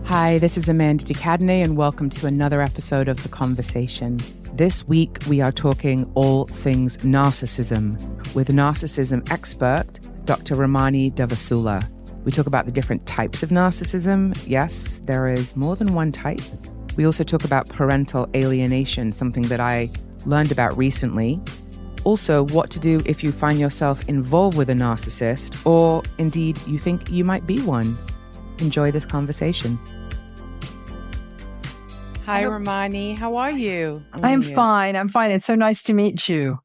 Hi, this is Amanda de Cadenet, and welcome to another episode of The Conversation. This week, we are talking all things narcissism with narcissism expert, Dr. Ramani Durvasula. We talk about the different types of narcissism. Yes, there is more than one type. We also talk about parental alienation, something that I learned about recently. Also, what to do if you find yourself involved with a narcissist, or indeed you think you might be one. Enjoy this conversation. Hi, Ramani. How are you? I'm fine. It's so nice to meet you.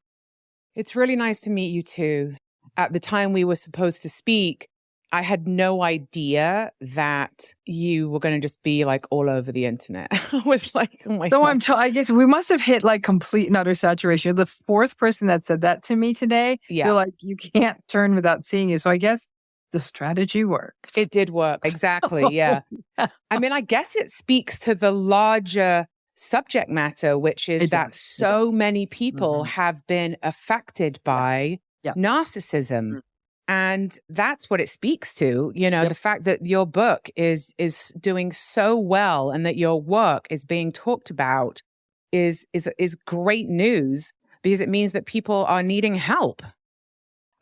It's really nice to meet you too. At the time we were supposed to speak, I had no idea that you were going to just be like all over the internet. I was like, oh my God. I guess we must have hit like complete and utter saturation. You're the fourth person that said that to me today. Yeah. You're like, you can't turn without seeing you. So I guess the strategy worked. It did work. Exactly. Yeah. I mean, I guess it speaks to the larger subject matter, which is that so many people have been affected by narcissism. And that's what it speaks to, you know, the fact that your book is doing so well and that your work is being talked about is great news, because it means that people are needing help.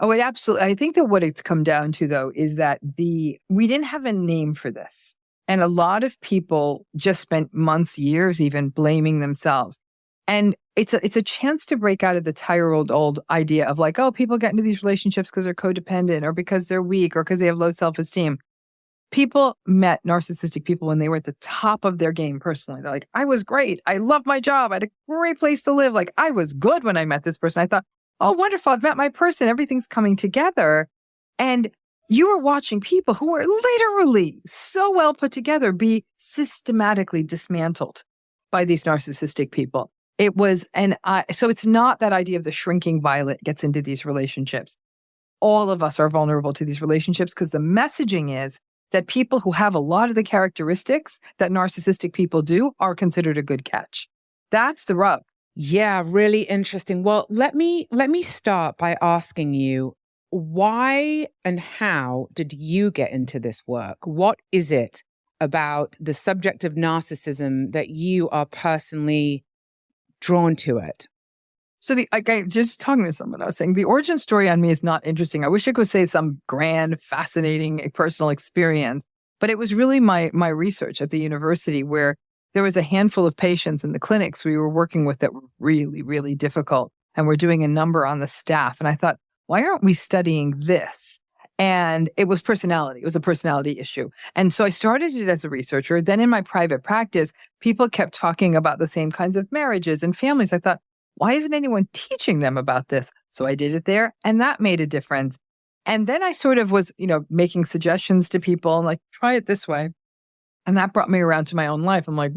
Oh, it absolutely. I think that what it's come down to, though, is that we didn't have a name for this. And a lot of people just spent months, years even blaming themselves. And it's a chance to break out of the tired old idea of like, oh, people get into these relationships because they're codependent or because they're weak or because they have low self-esteem. People met narcissistic people when they were at the top of their game personally. They're like, I was great. I loved my job. I had a great place to live. Like, I was good when I met this person. I thought, oh, wonderful, I've met my person. Everything's coming together. And you were watching people who were literally so well put together be systematically dismantled by these narcissistic people. It was, so it's not that idea of the shrinking violet gets into these relationships. All of us are vulnerable to these relationships because the messaging is that people who have a lot of the characteristics that narcissistic people do are considered a good catch. That's the rub. Yeah, really interesting. Well, let me start by asking you, why and how did you get into this work? What is it about the subject of narcissism that you are personally drawn to it? So just talking to someone, I was saying the origin story on me is not interesting. I wish I could say some grand, fascinating personal experience, but it was really my research at the university where there was a handful of patients in the clinics we were working with that were really, really difficult. And we're doing a number on the staff. And I thought, why aren't we studying this? And it was personality. It was a personality issue. And so I started it as a researcher. Then in my private practice, people kept talking about the same kinds of marriages and families. I thought, why isn't anyone teaching them about this? So I did it there, and that made a difference. And then I sort of was, making suggestions to people and like, try it this way. And that brought me around to my own life. I'm like,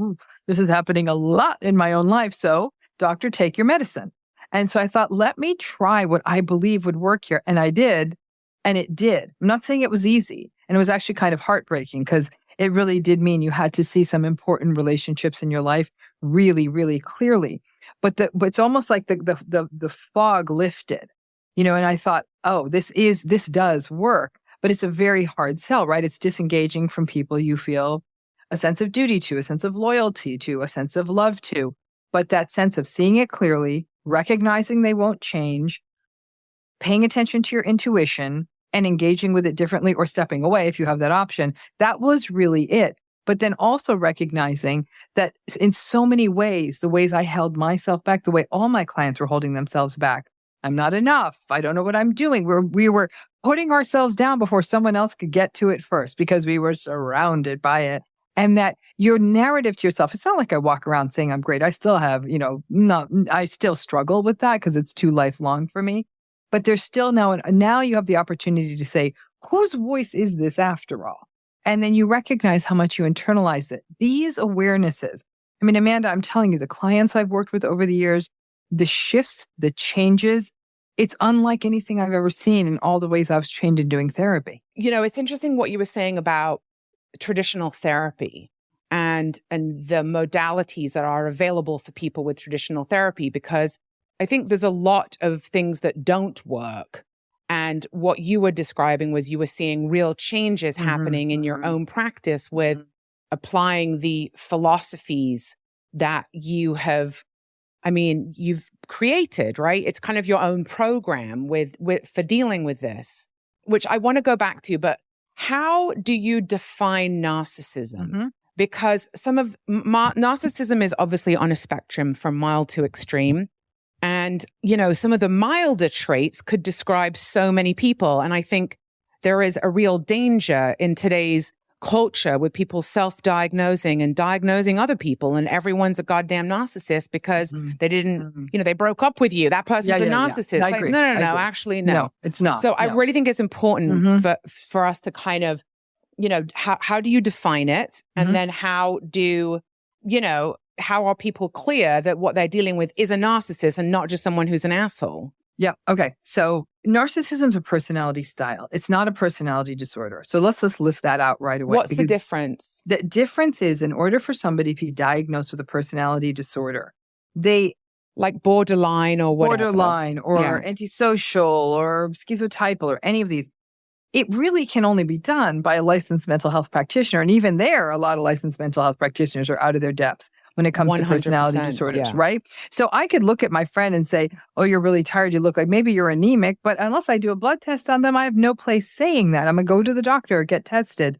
this is happening a lot in my own life. So, doctor, take your medicine. And so I thought, let me try what I believe would work here. And I did. And it did. I'm not saying it was easy. And it was actually kind of heartbreaking because it really did mean you had to see some important relationships in your life really, really clearly. But it's almost like the fog lifted, and I thought, oh, this does work. But it's a very hard sell, right? It's disengaging from people you feel a sense of duty to, a sense of loyalty to, a sense of love to. But that sense of seeing it clearly, recognizing they won't change, paying attention to your intuition and engaging with it differently or stepping away if you have that option, that was really it. But then also recognizing that in so many ways, the ways I held myself back, the way all my clients were holding themselves back, I'm not enough. I don't know what I'm doing. We were putting ourselves down before someone else could get to it first because we were surrounded by it. And that your narrative to yourself, it's not like I walk around saying I'm great. I still have, I still struggle with that because it's too lifelong for me. But there's still now you have the opportunity to say, whose voice is this after all? And then you recognize how much you internalize it. These awarenesses. I mean, Amanda, I'm telling you, the clients I've worked with over the years, the shifts, the changes, it's unlike anything I've ever seen in all the ways I was trained in doing therapy. It's interesting what you were saying about traditional therapy and the modalities that are available for people with traditional therapy, because I think there's a lot of things that don't work. And what you were describing was you were seeing real changes happening in your own practice with applying the philosophies that you've created, right? It's kind of your own program for dealing with this, which I want to go back to, but how do you define narcissism? Mm-hmm. Because some of narcissism is obviously on a spectrum from mild to extreme. And, some of the milder traits could describe so many people. And I think there is a real danger in today's culture with people self-diagnosing and diagnosing other people, and everyone's a goddamn narcissist because they didn't, they broke up with you. That person's a narcissist. Yeah. I like, agree. no, I agree. actually, no. No, it's not. So I really think it's important for us to kind of, how do you define it? And then how are people clear that what they're dealing with is a narcissist and not just someone who's an asshole? Yeah. Okay. So narcissism is a personality style. It's not a personality disorder. So let's just lift that out right away. What's the difference? The difference is, in order for somebody to be diagnosed with a personality disorder, they like borderline or whatever. Borderline or antisocial or schizotypal or any of these. It really can only be done by a licensed mental health practitioner. And even there, a lot of licensed mental health practitioners are out of their depth when it comes to personality disorders, right? So I could look at my friend and say, oh, you're really tired. You look like maybe you're anemic. But unless I do a blood test on them, I have no place saying that. I'm going to go to the doctor, get tested.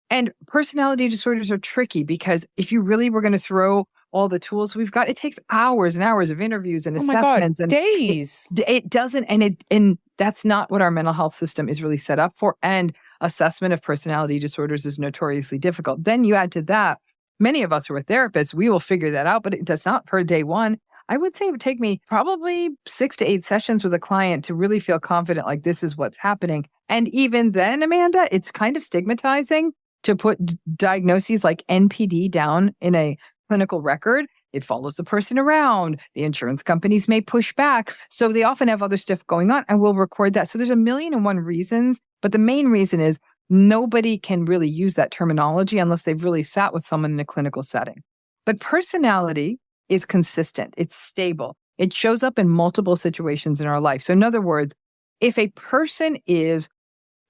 And personality disorders are tricky because if you really were going to throw all the tools we've got, it takes hours and hours of interviews and assessments. And days. It doesn't. And that's not what our mental health system is really set up for. And assessment of personality disorders is notoriously difficult. Then you add to that, many of us who are therapists, we will figure that out, but it does not per day one. I would say it would take me probably 6 to 8 sessions with a client to really feel confident, like this is what's happening. And even then, Amanda, it's kind of stigmatizing to put diagnoses like NPD down in a clinical record. It follows the person around. The insurance companies may push back. So they often have other stuff going on and we'll record that. So there's 1,000,001 reasons. But the main reason is nobody can really use that terminology unless they've really sat with someone in a clinical setting. But personality is consistent. It's stable. It shows up in multiple situations in our life. So in other words, if a person is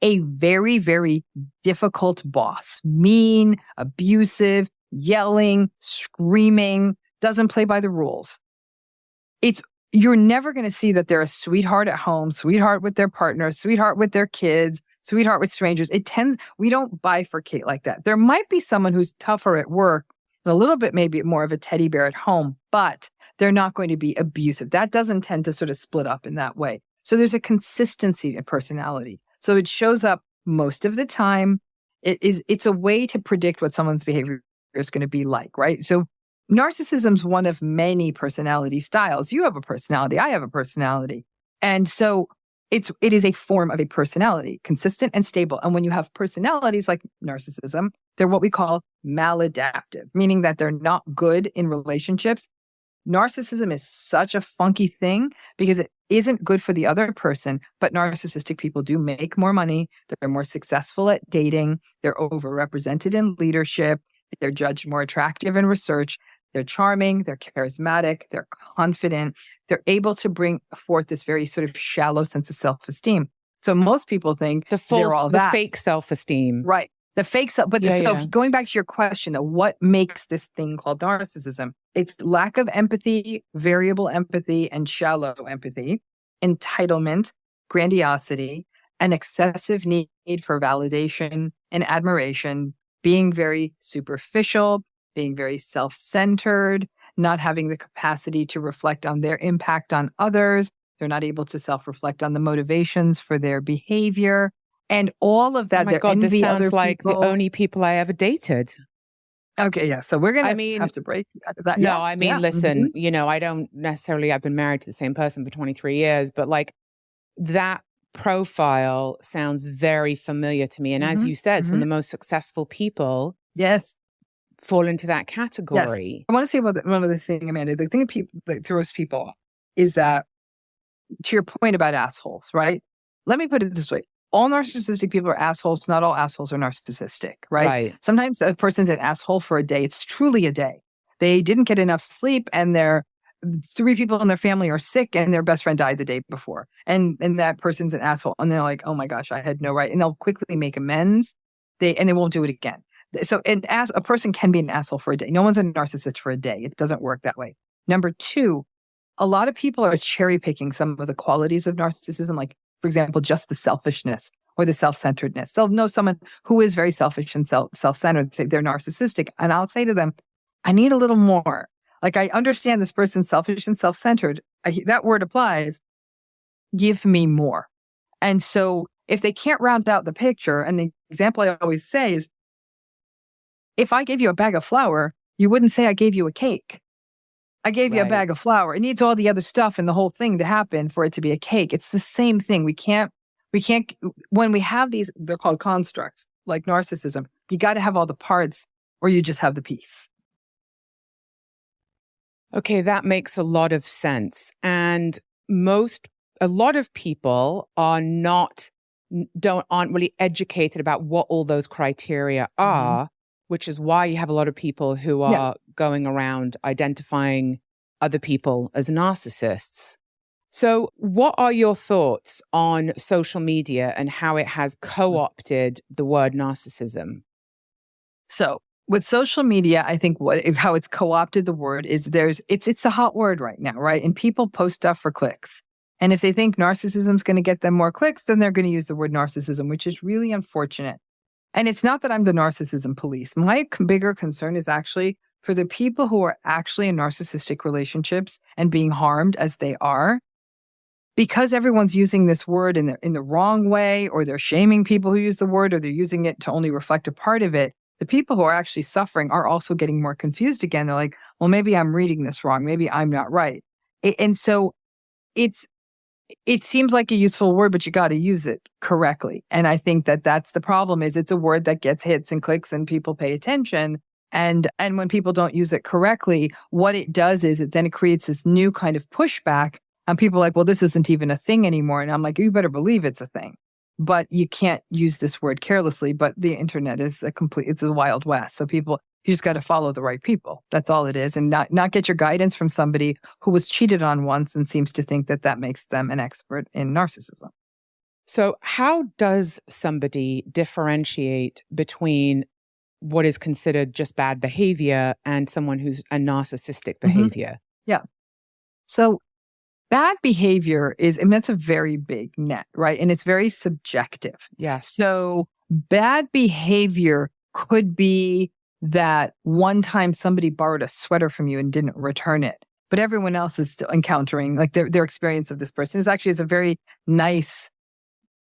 a very, very difficult boss, mean, abusive, yelling, screaming, doesn't play by the rules, you're never going to see that they're a sweetheart at home, sweetheart with their partner, sweetheart with their kids, sweetheart with strangers. We don't bifurcate like that. There might be someone who's tougher at work and a little bit maybe more of a teddy bear at home, but they're not going to be abusive. That doesn't tend to sort of split up in that way. So there's a consistency in personality. So it shows up most of the time. It's a way to predict what someone's behavior is going to be like, right? So narcissism is one of many personality styles. You have a personality. I have a personality. And so it is a form of a personality, consistent and stable. And when you have personalities like narcissism, they're what we call maladaptive, meaning that they're not good in relationships. Narcissism is such a funky thing because it isn't good for the other person, but narcissistic people do make more money. They're more successful at dating. They're overrepresented in leadership. They're judged more attractive in research. They're charming. They're charismatic. They're confident. They're able to bring forth this very sort of shallow sense of self-esteem. So most people think they're all that. The fake self-esteem. Right. The fake self. But going back to your question of what makes this thing called narcissism, it's lack of empathy, variable empathy, and shallow empathy, entitlement, grandiosity, an excessive need for validation and admiration, being very superficial, being very self-centered, not having the capacity to reflect on their impact on others. They're not able to self-reflect on the motivations for their behavior. And all of that. Oh my God, this sounds like the only people I ever dated. Okay, yeah. So we're going to have to break out of that. No, I mean, listen, I don't necessarily, I've been married to the same person for 23 years, but like that profile sounds very familiar to me. And as you said, some of the most successful people fall into that category. Yes. I want to say about one other thing, Amanda. The thing that throws people off is that, to your point about assholes, right? Let me put it this way. All narcissistic people are assholes. Not all assholes are narcissistic, right? Sometimes a person's an asshole for a day. It's truly a day. They didn't get enough sleep and 3 people in their family are sick and their best friend died the day before. And that person's an asshole. And they're like, oh my gosh, I had no right. And they'll quickly make amends. They won't do it again. a person can be an asshole for a day. No one's a narcissist for a day. It doesn't work that way. Number two, a lot of people are cherry picking some of the qualities of narcissism, like, for example, just the selfishness or the self-centeredness. They'll know someone who is very selfish and self-centered, say they're narcissistic. And I'll say to them, I need a little more. Like, I understand this person's selfish and self-centered. That word applies. Give me more. And so if they can't round out the picture, and the example I always say is, if I gave you a bag of flour, you wouldn't say I gave you a cake. I gave you a bag of flour. It needs all the other stuff and the whole thing to happen for it to be a cake. It's the same thing. We can't, when we have these, they're called constructs, like narcissism, you got to have all the parts or you just have the piece. Okay, that makes a lot of sense. And a lot of people aren't really educated about what all those criteria are, which is why you have a lot of people who are going around identifying other people as narcissists. So what are your thoughts on social media and how it has co-opted the word narcissism? So with social media, I think how it's co-opted the word is it's a hot word right now, right? And people post stuff for clicks. And if they think narcissism is going to get them more clicks, then they're going to use the word narcissism, which is really unfortunate. And it's not that I'm the narcissism police. My bigger concern is actually for the people who are actually in narcissistic relationships and being harmed as they are, because everyone's using this word in the wrong way, or they're shaming people who use the word, or they're using it to only reflect a part of it. The people who are actually suffering are also getting more confused again. They're like, well, maybe I'm reading this wrong. Maybe I'm not right. And so it seems like a useful word, but you got to use it correctly. And I think that's the problem, is it's a word that gets hits and clicks and people pay attention. And when people don't use it correctly, what it does is it creates this new kind of pushback. And people are like, well, this isn't even a thing anymore. And I'm like, you better believe it's a thing. But you can't use this word carelessly. But the internet is it's a wild west. So you just got to follow the right people. That's all it is. And not get your guidance from somebody who was cheated on once and seems to think that makes them an expert in narcissism. So how does somebody differentiate between what is considered just bad behavior and someone who's a narcissistic behavior? Yeah. So bad behavior that's a very big net, right? And it's very subjective. Yeah. So bad behavior could be that one time somebody borrowed a sweater from you and didn't return it, but everyone else is still encountering, like, their experience of this person is a very nice,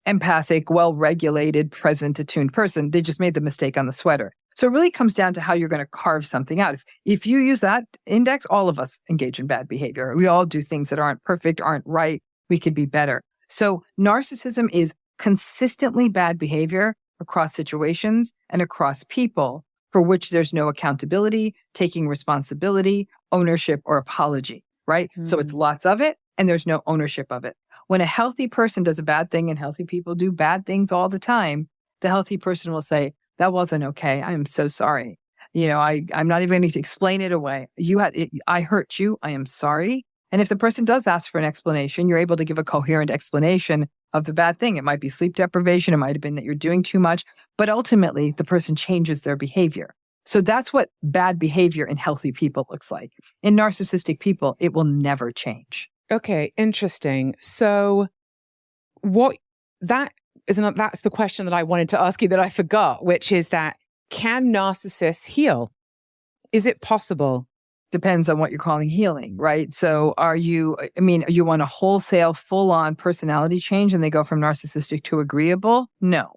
empathic, well-regulated, present, attuned person. They just made the mistake on the sweater. So it really comes down to how you're going to carve something out. If you use that index, all of us engage in bad behavior. We all do things that aren't perfect, aren't right. We could be better. So narcissism is consistently bad behavior across situations and across people for which there's no accountability, taking responsibility, ownership, or apology, right? So it's lots of it and there's no ownership of it. When a healthy person does a bad thing, and healthy people do bad things all the time, the healthy person will say, that wasn't okay. I am so sorry. I'm not even going to explain it away. I hurt you. I am sorry. And if the person does ask for an explanation, you're able to give a coherent explanation of the bad thing. It might be sleep deprivation. It might have been that you're doing too much, but ultimately the person changes their behavior. So that's what bad behavior in healthy people looks like. In narcissistic people, it will never change. Okay, interesting. So that's the question that I wanted to ask you that I forgot, which is that, can narcissists heal? Is it possible? Depends on what you're calling healing, right? So you want a wholesale, full-on personality change and they go from narcissistic to agreeable? No.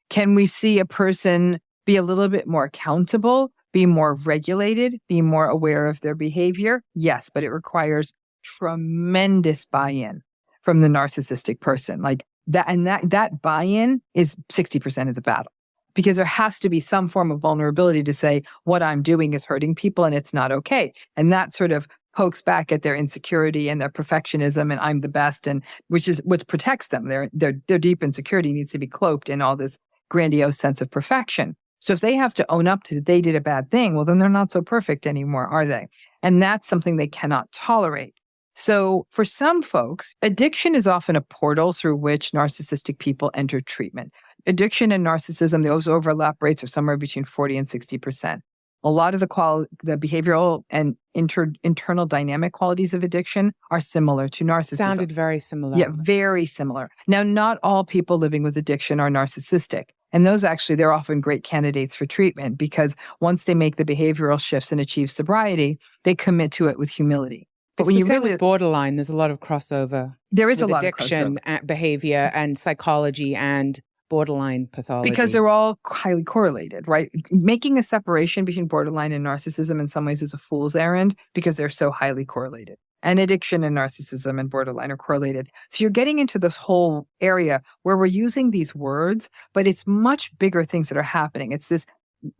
Can we see a person be a little bit more accountable, be more regulated, be more aware of their behavior? Yes, but it requires tremendous buy-in from the narcissistic person. Like that, and that buy-in is 60% of the battle. Because there has to be some form of vulnerability to say, what I'm doing is hurting people and it's not okay. And that sort of pokes back at their insecurity and their perfectionism and I'm the best, and which protects them. Their deep insecurity needs to be cloaked in all this grandiose sense of perfection. So if they have to own up to they did a bad thing, well, then they're not so perfect anymore, are they? And that's something they cannot tolerate. So for some folks, addiction is often a portal through which narcissistic people enter treatment. addiction and narcissism, those overlap rates are somewhere between 40 and 60%. A lot of the behavioral and internal dynamic qualities of addiction are similar to narcissism. Sounded very similar. Yeah, very similar. Now, not all people living with addiction are narcissistic. And those actually, they're often great candidates for treatment because once they make the behavioral shifts and achieve sobriety, they commit to it with humility. But when you really with borderline, there's a lot of crossover. There is with a lot addiction, of crossover. Behavior, and psychology and borderline pathology. Because they're all highly correlated, right? Making a separation between borderline and narcissism in some ways is a fool's errand because they're so highly correlated. And addiction and narcissism and borderline are correlated. So you're getting into this whole area where we're using these words, but it's much bigger things that are happening. It's this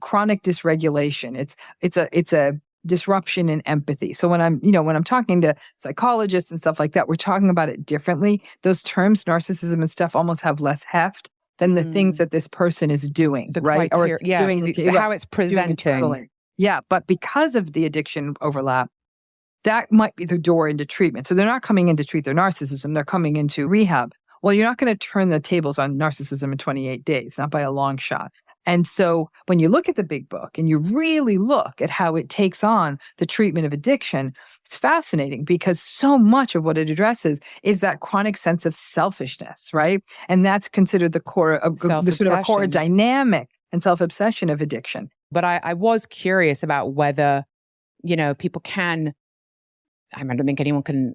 chronic dysregulation. It's a disruption in empathy. So when I'm talking to psychologists and stuff like that, we're talking about it differently. Those terms, narcissism and stuff, almost have less heft than the things that this person is doing, right? Criteria, how it's presenting. Yeah, but because of the addiction overlap, that might be the door into treatment. So they're not coming in to treat their narcissism, they're coming into rehab. Well, you're not going to turn the tables on narcissism in 28 days, not by a long shot. And so when you look at the big book and you really look at how it takes on the treatment of addiction, it's fascinating because so much of what it addresses is that chronic sense of selfishness, right? And that's considered the core of the sort of core dynamic and self-obsession of addiction. But I was curious about whether, people can, I don't think anyone can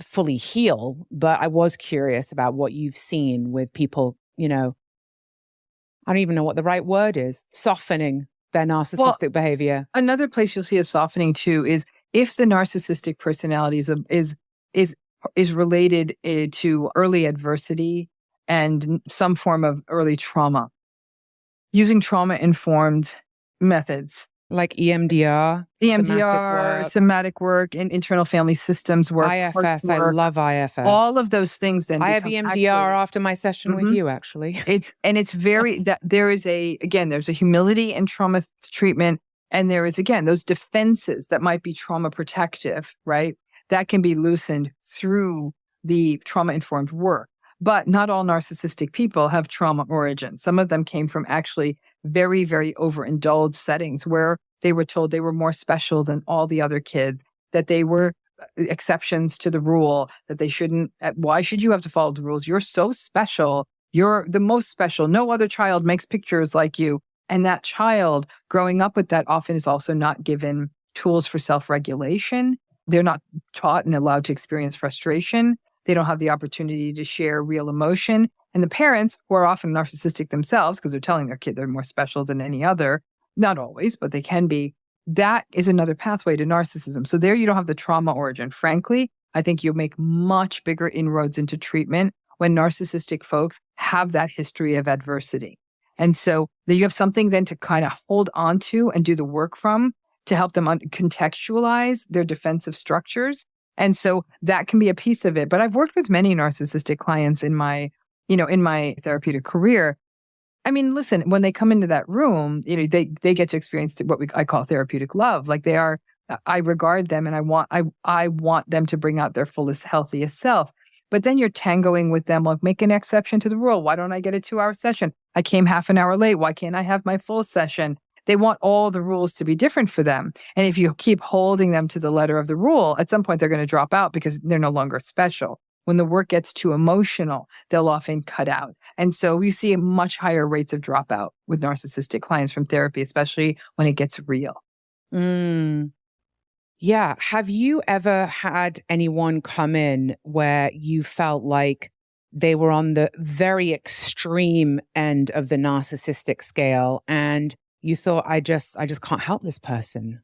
fully heal, but I was curious about what you've seen with people, I don't even know what the right word is, softening their narcissistic behavior. Another place you'll see a softening too is if the narcissistic personality is related to early adversity and some form of early trauma. Using trauma-informed methods. Like EMDR, somatic work, and internal family systems work. IFS, I love IFS. All of I have EMDR after my session with you, actually. It's very, that there's a humility in trauma treatment. And there is, again, those defenses that might be trauma protective, right? That can be loosened through the trauma-informed work. But not all narcissistic people have trauma origins. Some of them came from actually very, very overindulged settings where they were told they were more special than all the other kids, that they were exceptions to the rule, that they shouldn't, why should you have to follow the rules? You're so special. You're the most special. No other child makes pictures like you. And that child growing up with that often is also not given tools for self-regulation. They're not taught and allowed to experience frustration. They don't have the opportunity to share real emotion. And the parents, who are often narcissistic themselves, because they're telling their kid they're more special than any other, not always, but they can be, that is another pathway to narcissism. So there you don't have the trauma origin. Frankly, I think you'll make much bigger inroads into treatment when narcissistic folks have that history of adversity. And so you have something then to kind of hold on to and do the work from to help them contextualize their defensive structures. And so that can be a piece of it. But I've worked with many narcissistic clients in my therapeutic career. I mean, listen, when they come into that room, they get to experience what I call therapeutic love. Like I regard them and I want them to bring out their fullest, healthiest self. But then you're tangoing with them, like, make an exception to the rule. Why don't I get a 2-hour session? I came half an hour late. Why can't I have my full session? They want all the rules to be different for them. And if you keep holding them to the letter of the rule, at some point they're going to drop out because they're no longer special. When the work gets too emotional, they'll often cut out. And so you see much higher rates of dropout with narcissistic clients from therapy, especially when it gets real. Yeah. Have you ever had anyone come in where you felt like they were on the very extreme end of the narcissistic scale and you thought, I just can't help this person?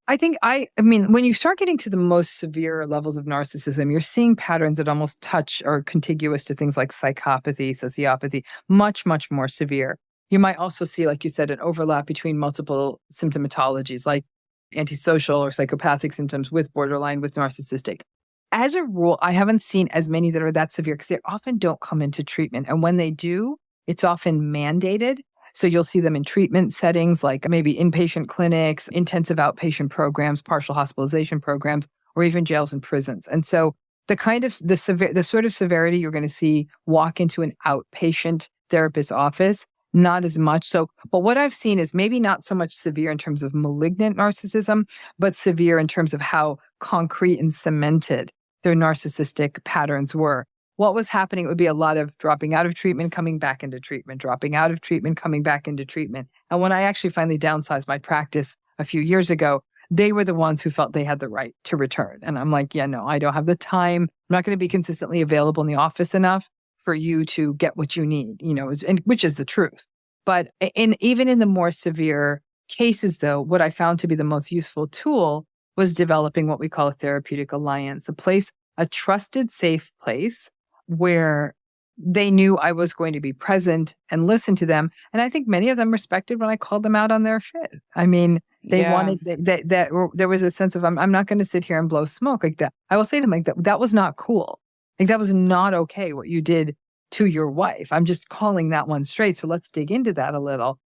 I mean, when you start getting to the most severe levels of narcissism, you're seeing patterns that almost touch or contiguous to things like psychopathy, sociopathy, much, much more severe. You might also see, like you said, an overlap between multiple symptomatologies like antisocial or psychopathic symptoms with borderline, with narcissistic. As a rule, I haven't seen as many that are that severe because they often don't come into treatment. And when they do, it's often mandated. So you'll see them in treatment settings like maybe inpatient clinics, intensive outpatient programs, partial hospitalization programs, or even jails and prisons. And so the sort of severity you're going to see walk into an outpatient therapist's office, not as much. So, but what I've seen is maybe not so much severe in terms of malignant narcissism, but severe in terms of how concrete and cemented their narcissistic patterns were. What was happening would be a lot of dropping out of treatment, coming back into treatment, dropping out of treatment, coming back into treatment. And when I actually finally downsized my practice a few years ago, they were the ones who felt they had the right to return. And I'm like, yeah, no, I don't have the time. I'm not going to be consistently available in the office enough for you to get what you need, which is the truth. But even in the more severe cases, though, what I found to be the most useful tool was developing what we call a therapeutic alliance, a trusted, safe place where they knew I was going to be present and listen to them. And I think many of them respected when I called them out on their shit. I mean, they wanted that there was a sense of, I'm not going to sit here and blow smoke like that. I will say to them like that was not cool. Like that was not okay what you did to your wife. I'm just calling that one straight. So let's dig into that a little.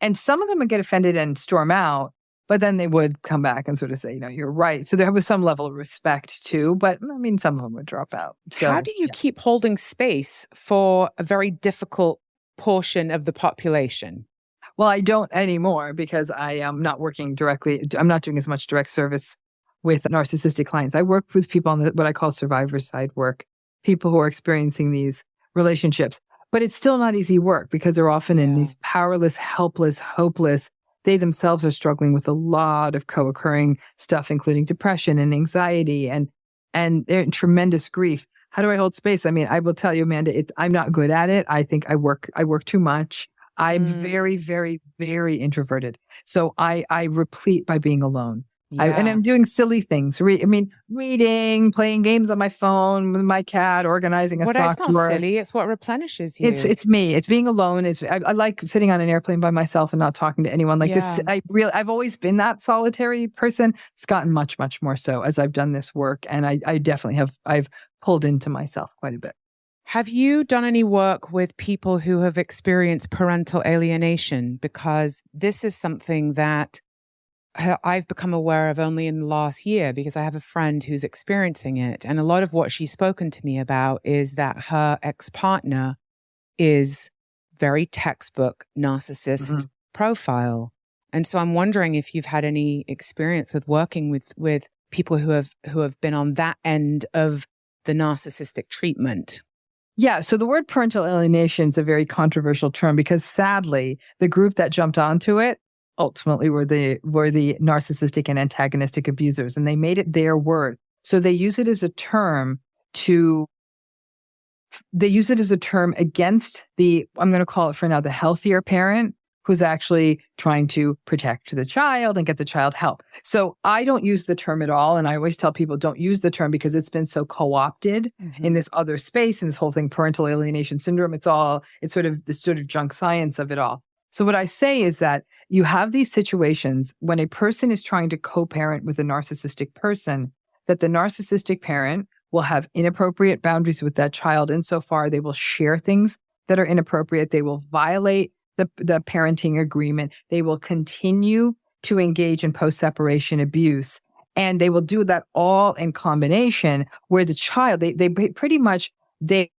And some of them would get offended and storm out, but then they would come back and sort of say, you're right. So there was some level of respect too, but I mean, some of them would drop out. So how do you keep holding space for a very difficult portion of the population? Well, I don't anymore because I am not working directly. I'm not doing as much direct service with narcissistic clients. I work with people on what I call survivor side work, people who are experiencing these relationships. But it's still not easy work because they're often in these powerless, helpless, hopeless. They themselves are struggling with a lot of co-occurring stuff, including depression and anxiety and they're in tremendous grief. How do I hold space? I mean, I will tell you, Amanda, I'm not good at it. I think I work too much. I'm very, very, very introverted. So I replete by being alone. And I'm doing silly things. Reading, playing games on my phone with my cat, organizing a sock drawer. It's not silly. It's what replenishes you. It's me. It's being alone. I like sitting on an airplane by myself and not talking to anyone like this. I've always been that solitary person. It's gotten much, much more so as I've done this work. And I definitely I've pulled into myself quite a bit. Have you done any work with people who have experienced parental alienation? Because this is something that I've become aware of only in the last year because I have a friend who's experiencing it. And a lot of what she's spoken to me about is that her ex-partner is very textbook narcissist profile. And so I'm wondering if you've had any experience with working with people who have been on that end of the narcissistic treatment. Yeah, so the word parental alienation is a very controversial term because sadly, the group that jumped onto it ultimately were the narcissistic and antagonistic abusers, and they made it their word. So they use it as a term against I'm going to call it for now, the healthier parent who's actually trying to protect the child and get the child help. So I don't use the term at all. And I always tell people don't use the term because it's been so co-opted in this other space, in this whole thing, parental alienation syndrome. It's sort of this sort of junk science of it all. So what I say is that you have these situations when a person is trying to co-parent with a narcissistic person, that the narcissistic parent will have inappropriate boundaries with that child insofar they will share things that are inappropriate. They will violate the parenting agreement. They will continue to engage in post-separation abuse. And they will do that all in combination where the child, they pretty much, they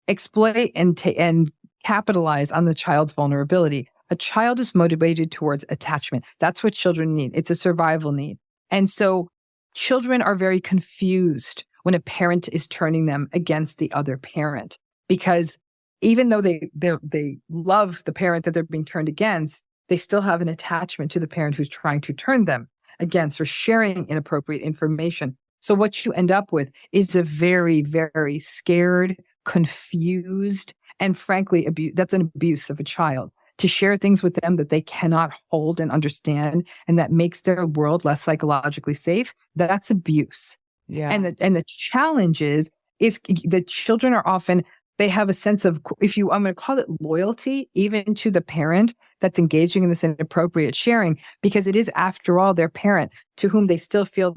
exploit and capitalize on the child's vulnerability. A child is motivated towards attachment. That's what children need. It's a survival need. And so children are very confused when a parent is turning them against the other parent, because even though they love the parent that they're being turned against, they still have an attachment to the parent who's trying to turn them against or sharing inappropriate information. So what you end up with is a very, very scared, confused, and frankly, that's an abuse of a child. To share things with them that they cannot hold and understand and that makes their world less psychologically safe, that's abuse. Yeah. And the challenge is the children are often, they have a sense of, I'm going to call it loyalty, even to the parent that's engaging in this inappropriate sharing, because it is, after all, their parent to whom they still feel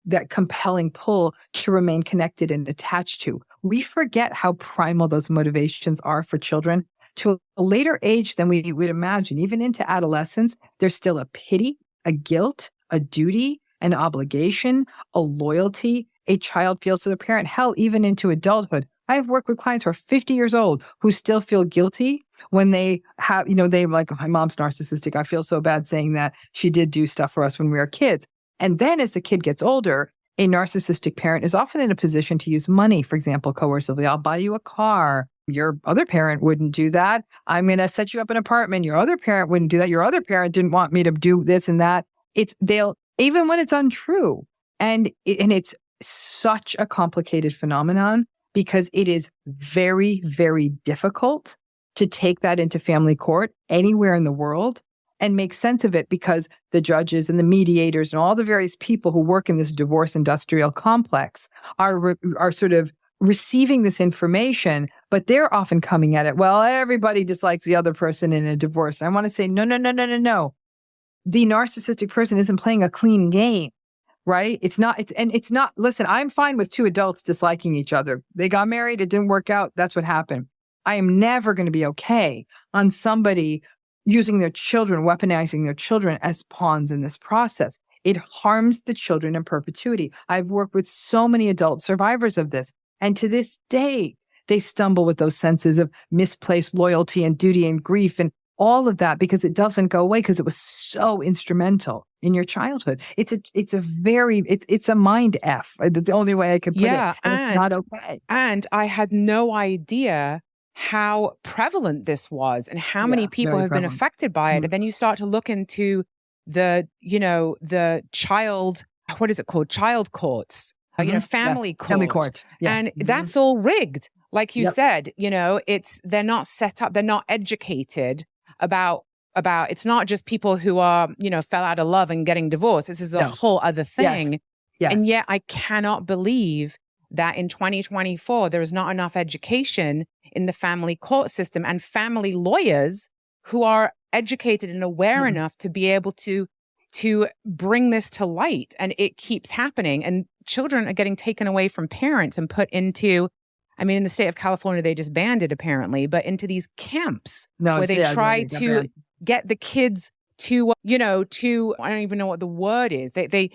that compelling pull to remain connected and attached to. We forget how primal those motivations are for children. To a later age than we would imagine, even into adolescence, there's still a pity, a guilt, a duty, an obligation, a loyalty a child feels to their parent. Hell, even into adulthood, I've worked with clients who are 50 years old who still feel guilty when they have, they're like, my mom's narcissistic. I feel so bad saying that she did do stuff for us when we were kids. And then as the kid gets older, a narcissistic parent is often in a position to use money, for example, coercively. I'll buy you a car. Your other parent wouldn't do that. I'm going to set you up an apartment. Your other parent wouldn't do that. Your other parent didn't want me to do this and that. Even when it's untrue. And it's such a complicated phenomenon because it is very, very difficult to take that into family court anywhere in the world and make sense of it, because the judges and the mediators and all the various people who work in this divorce industrial complex are sort of receiving this information, but they're often coming at it, well, everybody dislikes the other person in a divorce. I want to say, no. The narcissistic person isn't playing a clean game, right? It's not, listen, I'm fine with two adults disliking each other. They got married, it didn't work out, that's what happened. I am never going to be okay on somebody using their children, weaponizing their children as pawns in this process. It harms the children in perpetuity. I've worked with so many adult survivors of this. And to this day, they stumble with those senses of misplaced loyalty and duty and grief and all of that because it doesn't go away because it was so instrumental in your childhood. It's a mind F. That's the only way I could put it. And it's not okay. And I had no idea how prevalent this was and how many people have been affected by it. And then you start to look into the child, what is it called? Child courts, family court. Family court. Yeah. And that's all rigged. Like you said, they're not set up, they're not educated about it's not just people who are, fell out of love and getting divorced. This is a whole other thing. Yes. And yet I cannot believe that in 2024, there is not enough education in the family court system and family lawyers who are educated and aware enough to be able to bring this to light. And it keeps happening. And children are getting taken away from parents and put into, in the state of California, they just banned it apparently, but into these camps where they try to get the kids to, I don't even know what the word is. They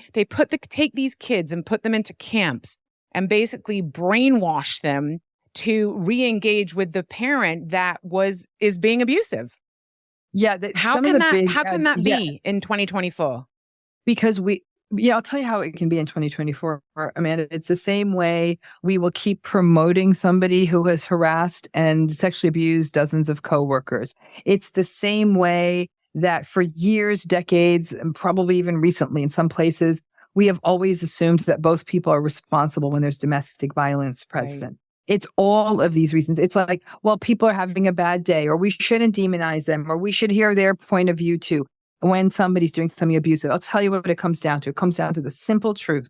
take these kids and put them into camps and basically brainwash them to re-engage with the parent that is being abusive. Yeah. How can that be in 2024? Because I'll tell you how it can be in 2024, Amanda. It's the same way we will keep promoting somebody who has harassed and sexually abused dozens of coworkers. It's the same way that for years, decades, and probably even recently in some places, we have always assumed that both people are responsible when there's domestic violence present. Right. It's all of these reasons. It's like, well, people are having a bad day, or we shouldn't demonize them, or we should hear their point of view too. When somebody's doing something abusive, I'll tell you what it comes down to. It comes down to the simple truth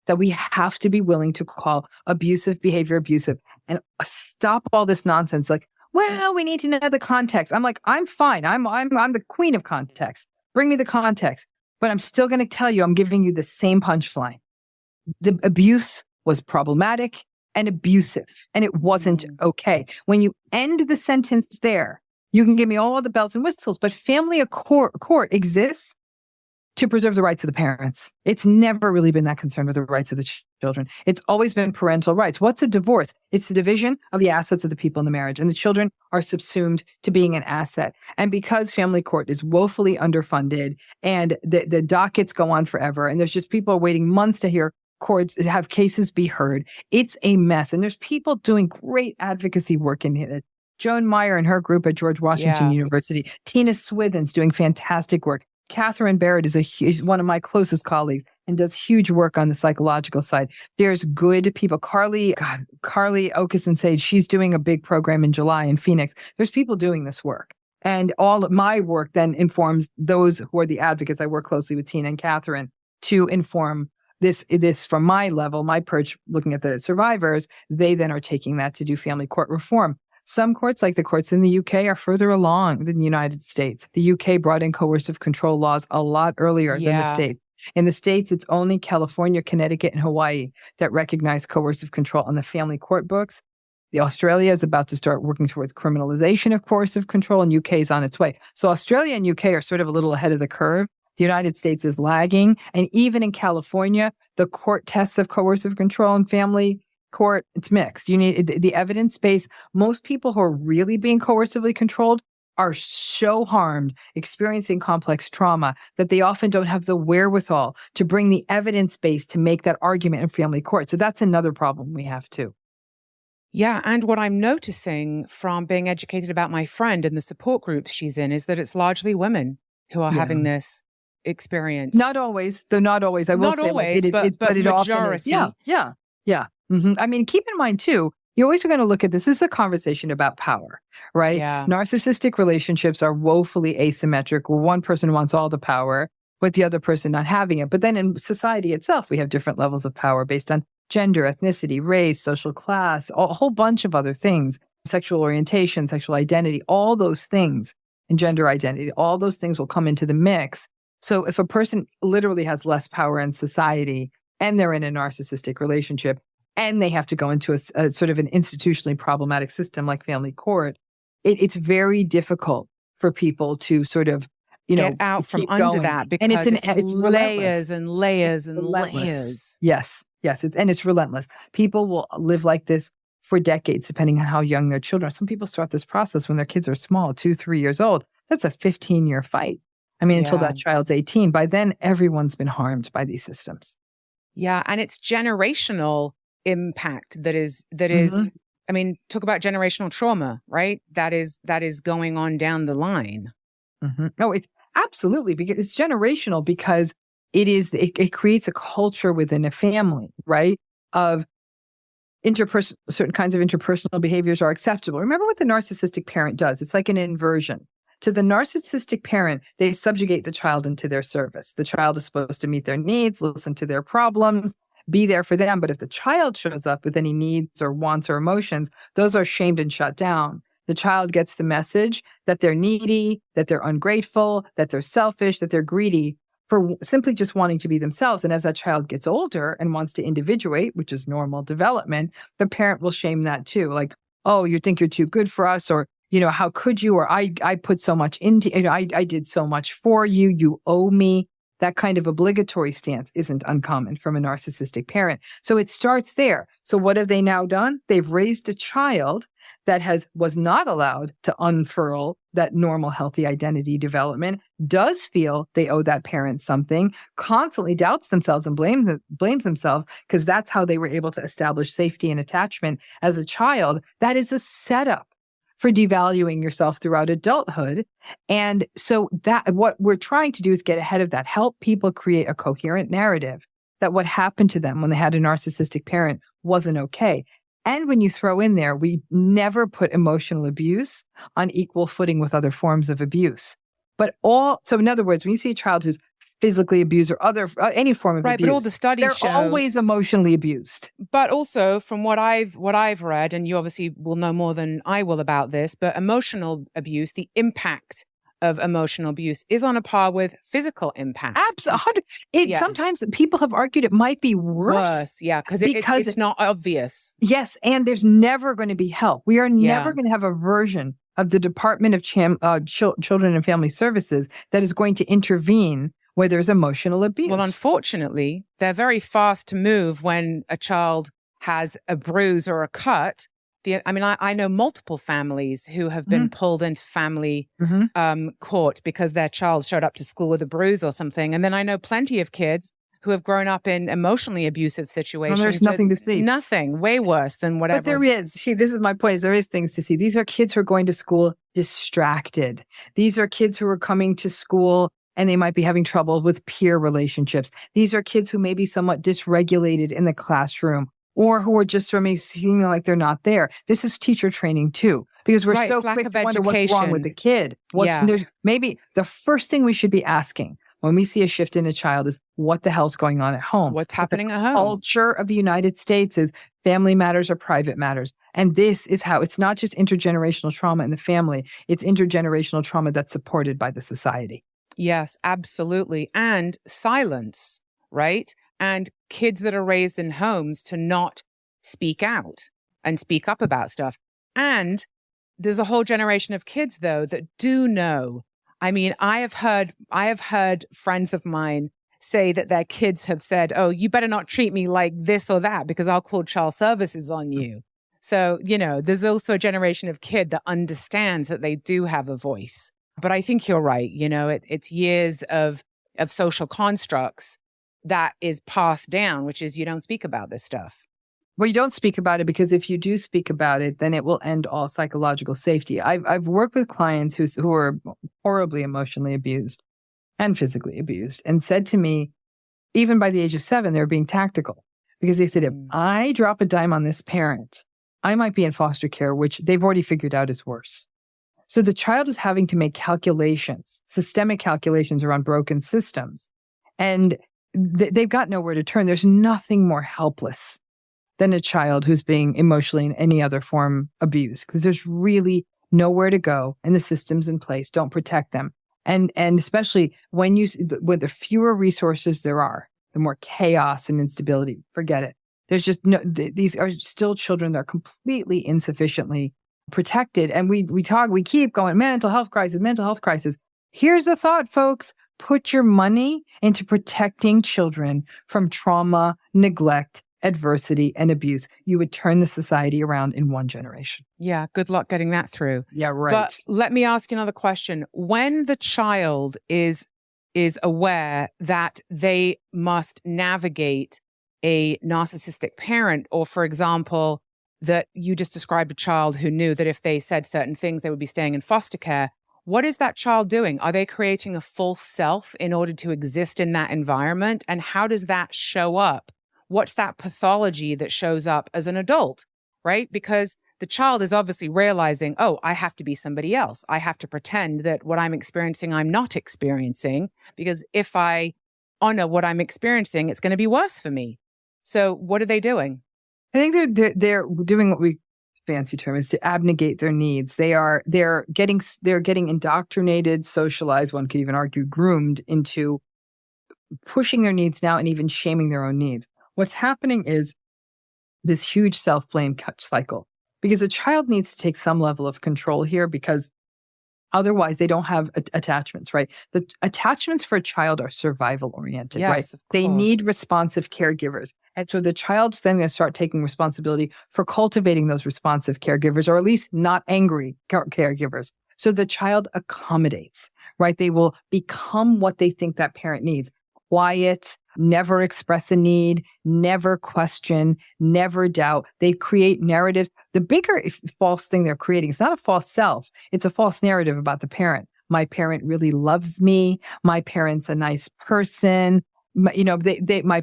that we have to be willing to call abusive behavior abusive and stop all this nonsense. Like, well, we need to know the context. I'm like, I'm fine. I'm the queen of context. Bring me the context. But I'm still going to tell you, I'm giving you the same punchline. The abuse was problematic and abusive, and it wasn't okay. When you end the sentence there, you can give me all the bells and whistles, but family court exists to preserve the rights of the parents. It's never really been that concerned with the rights of the children. It's always been parental rights. What's a divorce? It's the division of the assets of the people in the marriage, and the children are subsumed to being an asset. And because family court is woefully underfunded and the dockets go on forever, and there's just people waiting months to hear courts have cases be heard, it's a mess. And there's people doing great advocacy work in it. Joan Meyer and her group at George Washington University. Tina Swithin's doing fantastic work. Catherine Barrett is one of my closest colleagues and does huge work on the psychological side. There's good people. Carly Okeson Sage, she's doing a big program in July in Phoenix. There's people doing this work. And all of my work then informs those who are the advocates. I work closely with Tina and Catherine to inform this from my level, my perch, looking at the survivors. They then are taking that to do family court reform. Some courts, like the courts in the UK, are further along than the United States. The UK brought in coercive control laws a lot earlier than the States. In the States, it's only California, Connecticut, and Hawaii that recognize coercive control on the family court books. Australia is about to start working towards criminalization of coercive control, and UK is on its way. So Australia and UK are sort of a little ahead of the curve. The United States is lagging. And even in California, the court tests of coercive control and family court, it's mixed. You need the evidence base. Most people who are really being coercively controlled are so harmed, experiencing complex trauma, that they often don't have the wherewithal to bring the evidence base to make that argument in family court. So that's another problem we have too. Yeah. And what I'm noticing from being educated about my friend and the support groups she's in is that it's largely women who are having this experience. Not always, though. Not always. I will not say, always, but it majority. Often is. Yeah. I mean, keep in mind too, you always are going to look at this. This is a conversation about power, right? Yeah. Narcissistic relationships are woefully asymmetric, where one person wants all the power, with the other person not having it. But then in society itself, we have different levels of power based on gender, ethnicity, race, social class, a whole bunch of other things, sexual orientation, sexual identity, all those things, and gender identity, all those things will come into the mix. So if a person literally has less power in society and they're in a narcissistic relationship, and they have to go into a sort of an institutionally problematic system like family court, it's very difficult for people to sort of, get out from under going. that, because and it's layers and layers and layers. Yes. It's relentless. People will live like this for decades, depending on how young their children are. Some people start this process when their kids are small, 2, 3 years old. That's a 15-year fight. I mean, until that child's 18. By then, everyone's been harmed by these systems. Yeah. And it's generational impact that is, I mean, talk about generational trauma, right? That is going on down the line. No, it's absolutely, because it's generational, because it creates a culture within a family, right? Of certain kinds of interpersonal behaviors are acceptable. Remember what the narcissistic parent does. It's like an inversion. To the narcissistic parent, they subjugate the child into their service. The child is supposed to meet their needs, listen to their problems, be there for them. But if the child shows up with any needs or wants or emotions, those are shamed and shut down. The child gets the message that they're needy, that they're ungrateful, that they're selfish, that they're greedy for simply just wanting to be themselves. And as that child gets older and wants to individuate, which is normal development, the parent will shame that too. Like, oh, you think you're too good for us, or, how could you? Or I put so much into, I did so much for you. You owe me. That kind of obligatory stance isn't uncommon from a narcissistic parent. So it starts there. So what have they now done? They've raised a child that was not allowed to unfurl that normal, healthy identity development, does feel they owe that parent something, constantly doubts themselves and blames themselves, because that's how they were able to establish safety and attachment as a child. That is a setup for devaluing yourself throughout adulthood. And so what we're trying to do is get ahead of that, help people create a coherent narrative that what happened to them when they had a narcissistic parent wasn't okay. And when you throw in there, we never put emotional abuse on equal footing with other forms of abuse. So in other words, when you see a child who's physically abused or any form of abuse, but all the studies they're always emotionally abused. But also, from what I've read, and you obviously will know more than I will about this, but emotional abuse, the impact of emotional abuse is on a par with physical impact. Absolutely. Sometimes people have argued it might be worse. Because it's not obvious. Yes, and there's never going to be help. We are never going to have a version of the Department of Children and Family Services that is going to intervene where there's emotional abuse. Well, unfortunately, they're very fast to move when a child has a bruise or a cut. I know multiple families who have been pulled into family court because their child showed up to school with a bruise or something. And then I know plenty of kids who have grown up in emotionally abusive situations. There's nothing to see. Nothing, way worse than whatever. But there is. This is my point, is there is things to see. These are kids who are going to school distracted. These are kids who are coming to school and they might be having trouble with peer relationships. These are kids who may be somewhat dysregulated in the classroom, or who are just seeming like they're not there. This is teacher training too, because we're so quick to wonder what's wrong with the kid. Maybe the first thing we should be asking when we see a shift in a child is, what the hell's going on at home? What's happening at home? The culture of the United States is family matters or private matters. And this is how, it's not just intergenerational trauma in the family, it's intergenerational trauma that's supported by the society. Yes, absolutely. And silence, right? And kids that are raised in homes to not speak out and speak up about stuff. And there's a whole generation of kids, though, that do know. I mean, I have heard friends of mine say that their kids have said, oh, you better not treat me like this or that because I'll call child services on you. So, there's also a generation of kid that understands that they do have a voice. But I think you're right. It's years of social constructs that is passed down, which is you don't speak about this stuff. Well, you don't speak about it because if you do speak about it, then it will end all psychological safety. I've worked with clients who are horribly emotionally abused and physically abused and said to me, even by the age of 7, they were being tactical because they said, if I drop a dime on this parent, I might be in foster care, which they've already figured out is worse. So the child is having to make calculations, systemic calculations around broken systems. And they've got nowhere to turn. There's nothing more helpless than a child who's being emotionally in any other form abused because there's really nowhere to go and the systems in place don't protect them. And especially when the fewer resources there are, the more chaos and instability, forget it. There's just these are still children that are completely insufficiently protected. And we keep going, mental health crisis. Here's the thought, folks. Put your money into protecting children from trauma, neglect, adversity, and abuse. You would turn the society around in one generation. Yeah, good luck getting that through. Yeah, right. But let me ask you another question. When the child is aware that they must navigate a narcissistic parent, or for example, that you just described a child who knew that if they said certain things, they would be staying in foster care. What is that child doing? Are they creating a false self in order to exist in that environment? And how does that show up? What's that pathology that shows up as an adult, right? Because the child is obviously realizing, oh, I have to be somebody else. I have to pretend that what I'm experiencing, I'm not experiencing, because if I honor what I'm experiencing, it's going to be worse for me. So what are they doing? I think they're doing what we fancy term is to abnegate their needs. They're getting indoctrinated, socialized, one could even argue groomed into pushing their needs now and even shaming their own needs. What's happening is this huge self-blame cycle because a child needs to take some level of control here because otherwise they don't have attachments, right? The attachments for a child are survival oriented, yes, right? They need responsive caregivers. And so the child's then going to start taking responsibility for cultivating those responsive caregivers, or at least not angry caregivers. So the child accommodates, right? They will become what they think that parent needs. Quiet, never express a need, never question, never doubt. They create narratives. The bigger false thing they're creating, it's not a false self. It's a false narrative about the parent. My parent really loves me. My parent's a nice person. My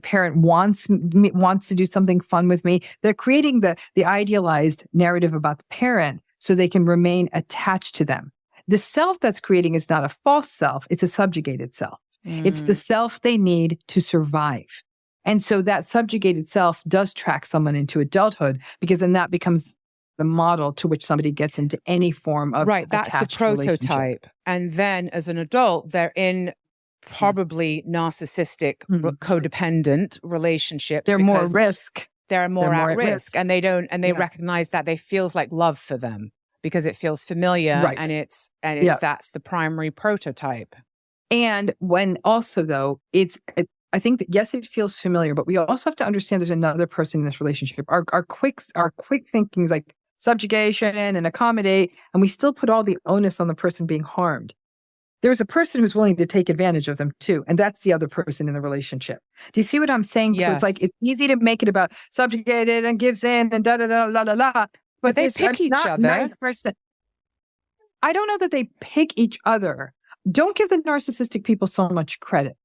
parent wants to do something fun with me. They're creating the idealized narrative about the parent so they can remain attached to them. The self that's creating is not a false self. It's a subjugated self. It's the self they need to survive. And so that subjugated self does track someone into adulthood because then that becomes the model to which somebody gets into any form of right. That's the prototype. And then as an adult, they're in probably narcissistic, codependent relationship. They're more risk. They're more at risk. And they recognize that they feels like love for them because it feels familiar, right. and that's the primary prototype. And when also though, I think that yes, it feels familiar, but we also have to understand there's another person in this relationship. Our quick thinking is like subjugation and accommodate, and we still put all the onus on the person being harmed. There's a person who's willing to take advantage of them too, and that's the other person in the relationship. Do you see what I'm saying? Yes. So it's like it's easy to make it about subjugated and gives in and da da da la la la. But they pick each other. Nice person. I don't know that they pick each other. Don't give the narcissistic people so much credit.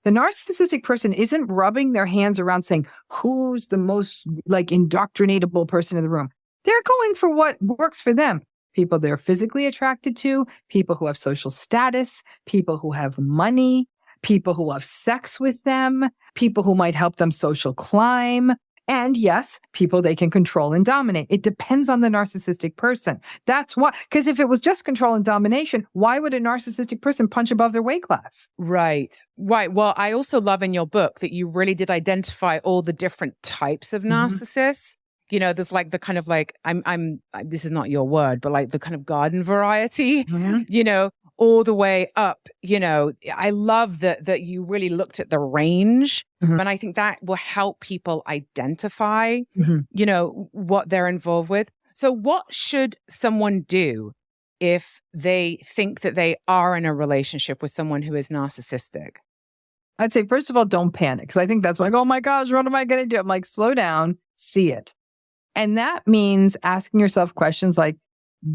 The narcissistic person isn't rubbing their hands around saying, who's the most indoctrinatable person in the room? They're going for what works for them. People they're physically attracted to, people who have social status, people who have money, people who have sex with them, people who might help them social climb. And yes, people they can control and dominate. It depends on the narcissistic person. That's why, because if it was just control and domination, why would a narcissistic person punch above their weight class? Right. Well, I also love in your book that you really did identify all the different types of narcissists. There's the kind of I'm this is not your word, but the kind of garden variety, all the way up. I love that you really looked at the range. And I think that will help people identify, what they're involved with. So what should someone do if they think that they are in a relationship with someone who is narcissistic? I'd say, first of all, don't panic. Because I think that's like, oh my gosh, what am I going to do? I'm like, slow down, see it. And that means asking yourself questions like,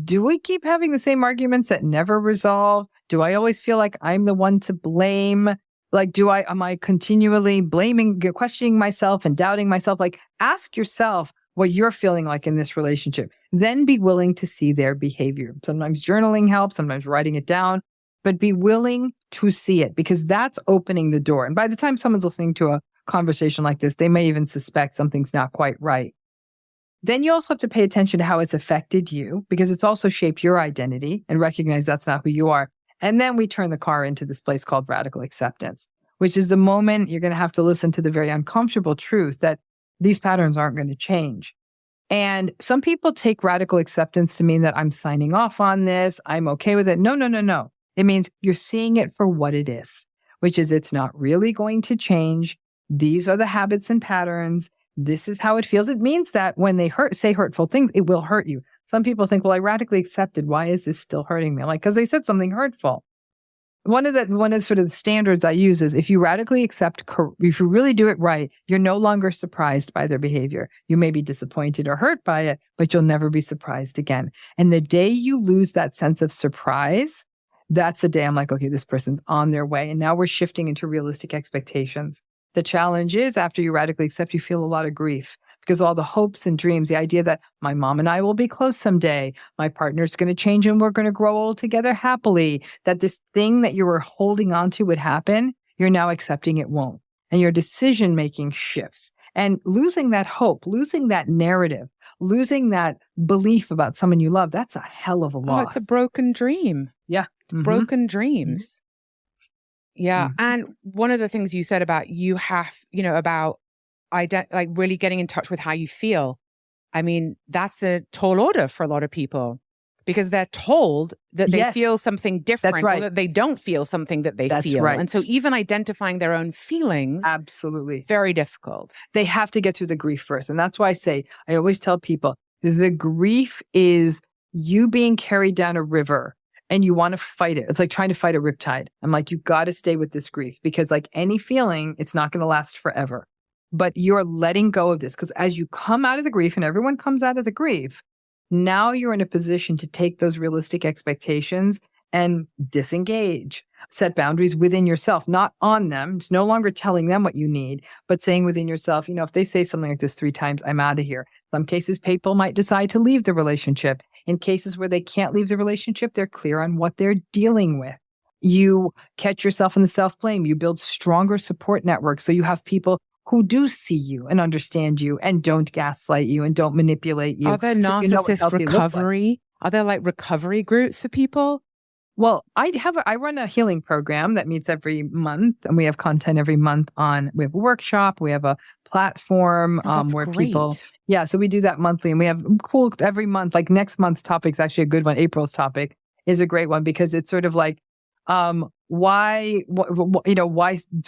do we keep having the same arguments that never resolve? Do I always feel like I'm the one to blame? Like, am I continually blaming, questioning myself and doubting myself? Like, ask yourself what you're feeling like in this relationship. Then be willing to see their behavior. Sometimes journaling helps, sometimes writing it down, but be willing to see it because that's opening the door. And by the time someone's listening to a conversation like this, they may even suspect something's not quite right. Then you also have to pay attention to how it's affected you because it's also shaped your identity and recognize that's not who you are. And then we turn the car into this place called radical acceptance, which is the moment you're going to have to listen to the very uncomfortable truth that these patterns aren't going to change. And some people take radical acceptance to mean that I'm signing off on this, I'm okay with it. No. It means you're seeing it for what it is, which is it's not really going to change. These are the habits and patterns. This is how it feels. It means that when they say hurtful things, it will hurt you. Some people think, well, I radically accepted. Why is this still hurting me? I'm like, because they said something hurtful. One of sort of the standards I use is if you radically accept, if you really do it right, you're no longer surprised by their behavior. You may be disappointed or hurt by it, but you'll never be surprised again. And the day you lose that sense of surprise, that's the day I'm like, okay, this person's on their way. And now we're shifting into realistic expectations. The challenge is after you radically accept, you feel a lot of grief because all the hopes and dreams, the idea that my mom and I will be close someday, my partner's going to change and we're going to grow old together happily, that this thing that you were holding on to would happen, you're now accepting it won't. And your decision-making shifts. And losing that hope, losing that narrative, losing that belief about someone you love, that's a hell of a loss. Oh, it's a broken dream. Yeah. Broken dreams. Yeah. And one of the things you said about you have, about like really getting in touch with how you feel. I mean, that's a tall order for a lot of people because they're told that they feel something different or that they don't feel something that they feel. Right. And so even identifying their own feelings, absolutely, very difficult. They have to get through the grief first. And that's why I always tell people the grief is you being carried down a river and you want to fight it. It's like trying to fight a riptide. I'm like, you got to stay with this grief because like any feeling, it's not going to last forever. But you're letting go of this because as you come out of the grief and everyone comes out of the grief, now you're in a position to take those realistic expectations and disengage, set boundaries within yourself, not on them. It's no longer telling them what you need, but saying within yourself, if they say something like this 3 times, I'm out of here. Some cases, people might decide to leave the relationship. In cases where they can't leave the relationship, they're clear on what they're dealing with. You catch yourself in the self-blame. You build stronger support networks. So you have people who do see you and understand you and don't gaslight you and don't manipulate you. Are there narcissist recovery? Are there like recovery groups for people? Well, I run a healing program that meets every month, and we have content every month we have a workshop, we have a platform where great. So we do that monthly, and we have cool every month. Like next month's topic is actually a good one. April's topic is a great one because it's sort of like why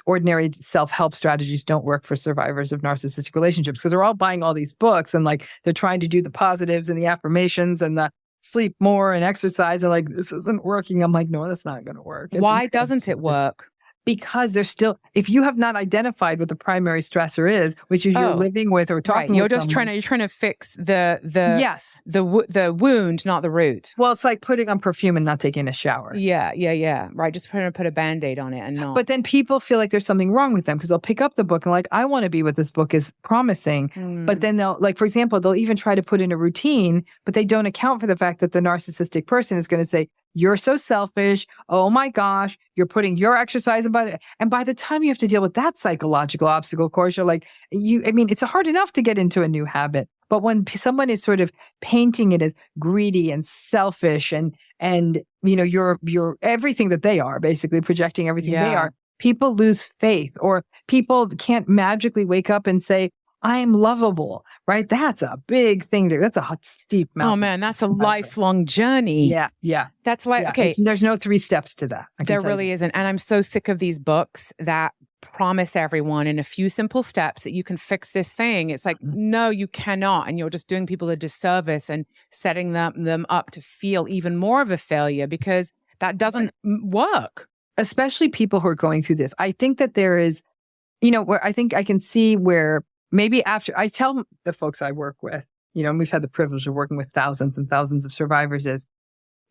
ordinary self-help strategies don't work for survivors of narcissistic relationships because they're all buying all these books and like they're trying to do the positives and the affirmations and the sleep more and exercise and like, this isn't working. I'm like, no, that's not going to work. Why doesn't it work? Because there's still, if you have not identified what the primary stressor is, which is you're living with or talking you're with just someone, you're trying to fix the wound, not the root. Well, it's like putting on perfume and not taking a shower. Yeah. Right. Just trying to put a Band-Aid on it and not. But then people feel like there's something wrong with them because they'll pick up the book and like, I want to be what this book is promising. But then they'll, like, for example, they'll even try to put in a routine, but they don't account for the fact that the narcissistic person is going to say, you're so selfish. Oh my gosh, you're putting your exercise about it. And by the time you have to deal with that psychological obstacle course, you're like, it's hard enough to get into a new habit. But when someone is sort of painting it as greedy and selfish and you're everything that they are, basically projecting everything they are, people lose faith or people can't magically wake up and say, I'm lovable, right? That's a big thing. That's a steep mountain. Oh man, that's a lifelong journey. Yeah. Yeah. That's like, Yeah. okay. There's no 3 steps to that. There really isn't. And I'm so sick of these books that promise everyone in a few simple steps that you can fix this thing. It's like, no, you cannot. And you're just doing people a disservice and setting them up to feel even more of a failure because that doesn't work. Especially people who are going through this. I think that there is, where I think I can see where maybe after I tell the folks I work with, and we've had the privilege of working with thousands and thousands of survivors is,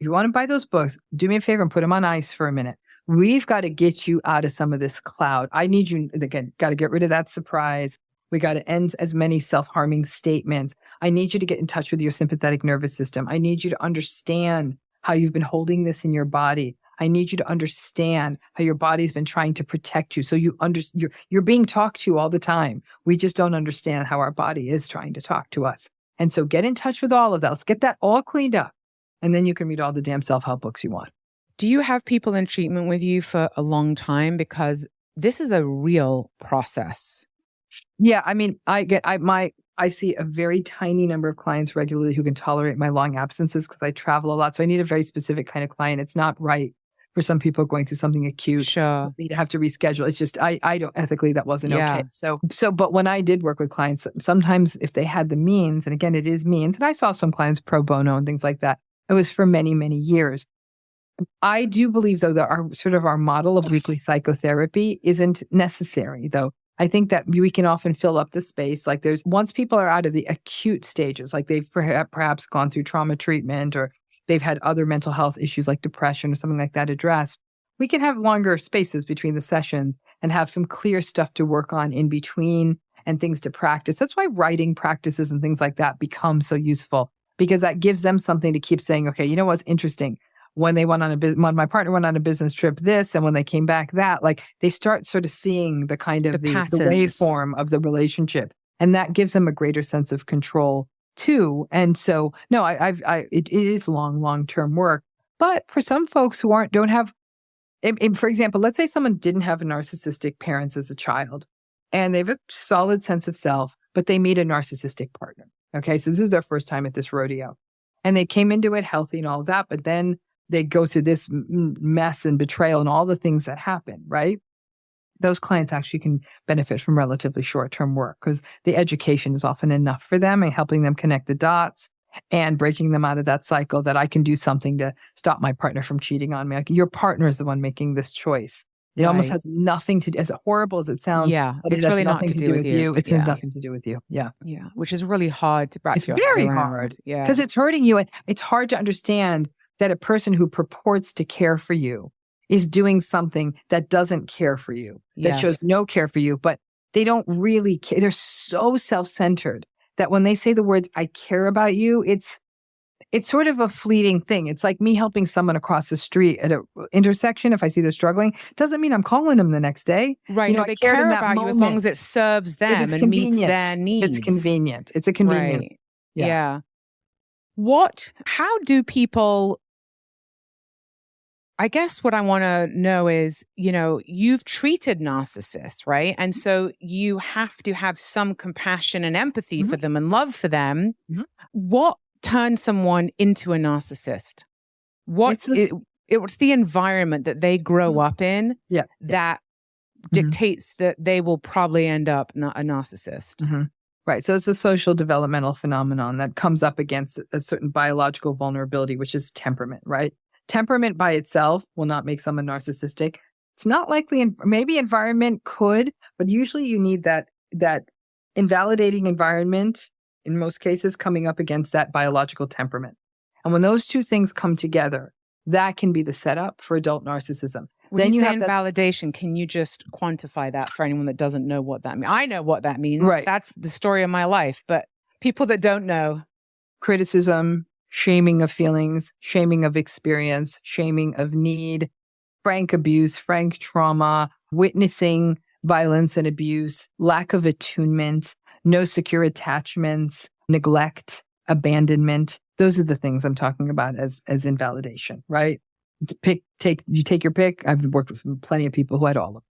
if you want to buy those books, do me a favor and put them on ice for a minute. We've got to get you out of some of this cloud. I need you, again, got to get rid of that surprise. We got to end as many self-harming statements. I need you to get in touch with your sympathetic nervous system. I need you to understand how you've been holding this in your body. I need you to understand how your body's been trying to protect you. So you're being talked to all the time. We just don't understand how our body is trying to talk to us. And so get in touch with all of that. Let's get that all cleaned up. And then you can read all the damn self-help books you want. Do you have people in treatment with you for a long time? Because this is a real process. Yeah. I mean, I see a very tiny number of clients regularly who can tolerate my long absences because I travel a lot. So I need a very specific kind of client. It's not right for some people going through something acute. Sure. Me to have to reschedule. It's just, I don't ethically, that wasn't okay. But when I did work with clients, sometimes if they had the means, and again, it is means, and I saw some clients pro bono and things like that. It was for many, many years. I do believe, though, that our model of weekly psychotherapy isn't necessary, though. I think that we can often fill up the space. Like once people are out of the acute stages, like they've perhaps gone through trauma treatment or they've had other mental health issues like depression or something like that addressed, we can have longer spaces between the sessions and have some clear stuff to work on in between and things to practice. That's why writing practices and things like that become so useful, because that gives them something to keep saying, okay, you know what's interesting? When my partner went on a business trip, this, and when they came back, that, like they start sort of seeing the kind of the waveform of the relationship. And that gives them a greater sense of control too. And so, no, it is long-term work. But for some folks who don't have, for example, let's say someone didn't have narcissistic parents as a child and they have a solid sense of self, but they meet a narcissistic partner. Okay, so this is their first time at this rodeo. And they came into it healthy and all of that, but then they go through this mess and betrayal and all the things that happen, right? Those clients actually can benefit from relatively short-term work because the education is often enough for them and helping them connect the dots and breaking them out of that cycle that I can do something to stop my partner from cheating on me. Like, your partner is the one making this choice. It almost has nothing to do, as horrible as it sounds. Yeah, it's really nothing to do with you. It's nothing to do with you. Yeah. Yeah, which is really hard to wrap your head around. It's very hard. Yeah. Because it's hurting you. And it's hard to understand that a person who purports to care for you is doing something that doesn't care for you, that shows no care for you, but they don't really care. They're so self-centered that when they say the words, I care about you, it's sort of a fleeting thing. It's like me helping someone across the street at an intersection. If I see they're struggling, doesn't mean I'm calling them the next day. Right. They care about you as long as it serves them and meets their needs. It's convenient. It's a convenience. Right. Yeah. How do people, I guess what I want to know is, you've treated narcissists, right? And so you have to have some compassion and empathy for them and love for them. Mm-hmm. What turns someone into a narcissist? What's the environment that they grow up in that dictates that they will probably end up a narcissist? Mm-hmm. Right. So it's a social developmental phenomenon that comes up against a certain biological vulnerability, which is temperament, right? Temperament by itself will not make someone narcissistic. It's not likely, maybe environment could, but usually you need that invalidating environment, in most cases, coming up against that biological temperament. And when those two things come together, that can be the setup for adult narcissism. When you say invalidation, can you just quantify that for anyone that doesn't know what that means? I know what that means. Right. That's the story of my life. But people that don't know. Criticism, shaming of feelings, shaming of experience, shaming of need, frank abuse, frank trauma, witnessing violence and abuse, lack of attunement, no secure attachments, neglect, abandonment. Those are the things I'm talking about as invalidation, right? You take your pick. I've worked with plenty of people who had all of them.